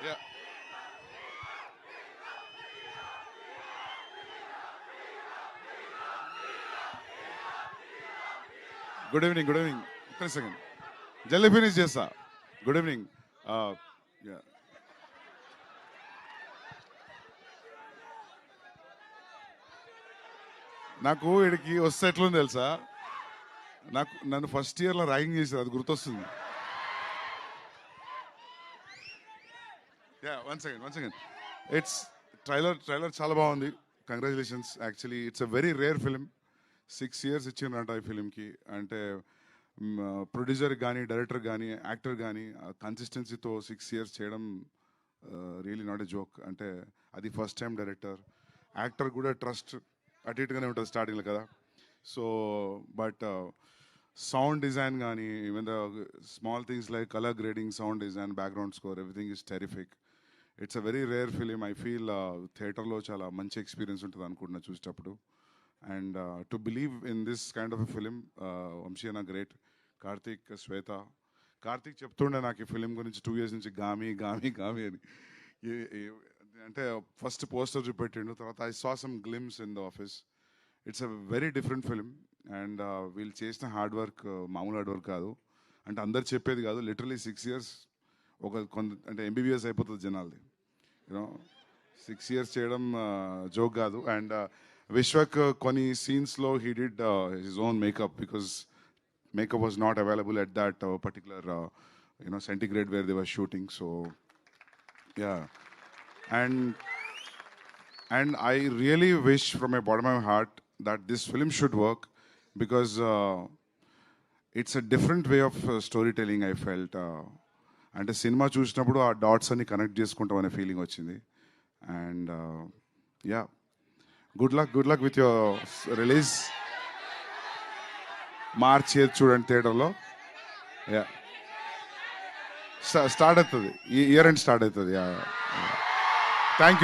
Yeah. Good evening, good evening. ఒక్క second, జల్దీ finish చేస్తా. Good evening. నాకు ఇక్కడికి వస్తే ఎట్లుంది తెలుసా, నన్ను ఫస్ట్ ఇయర్లో ర్యాగింగ్ చేశారు, అది గుర్తొస్తుంది. One second. ఇట్స్ ట్రైలర్ చాలా బాగుంది. Congratulations. Actually it's a very rare film. 6 years ఇచ్చిందంట ఈ ఫిలింకి. అంటే ప్రొడ్యూసర్ కానీ, డైరెక్టర్ కానీ, యాక్టర్ కానీ కన్సిస్టెన్సీతో 6 years చేయడం రియలీ నాట్ ఎ జోక్. అంటే అది ఫస్ట్ టైం డైరెక్టర్, యాక్టర్ కూడా ట్రస్ట్ అటు ఇటుగానే ఉంటుంది స్టార్టింగ్లో కదా. సో బట్ సౌండ్ డిజైన్ కానీ, even the small things like colour grading, sound design, background score, everything is terrific. It's a very rare film. I feel థియేటర్లో చాలా మంచి ఎక్స్పీరియన్స్ ఉంటుంది అనుకుంటున్నా చూసేటప్పుడు. And to believe in this kind of a film, Vamsi అన్న great, Karthik, శ్వేత. కార్తీక్ చెప్తుండే నాకు ఈ ఫిలిం గురించి 2 years నుంచి, గామి గామి గామి అని. అంటే ఫస్ట్ పోస్టర్ చూపెట్టిండు, తర్వాత I saw some glimpse in the office. It's a very different film. And వీళ్ళు చేసిన హార్డ్ వర్క్ మామూలు హార్డ్ వర్క్ కాదు. అంటే అందరు చెప్పేది కాదు, లిటరలీ 6 years అంటే ఎంబీబీఎస్ అయిపోతుంది జనాలది. యూనో 6 years చేయడం జోక్ కాదు. అండ్ విశ్వక్ కొన్ని సీన్స్లో he did his own makeup, because makeup was not available at that particular centigrade where they were shooting. So yeah, and I really wish from my bottom of my heart that this film should work, because it's a different way of storytelling. I felt అంటే cinema చూసినప్పుడు ఆ dots అన్ని connect చేసుకుంటాం అనే feeling వచ్చింది. And yeah, good luck with your release. March చూడండి థియేటర్లో. Yeah, start అవుతుంది, ఈ ఇయర్ ఎండ్ స్టార్ట్ అవుతుంది. Yeah, thank you.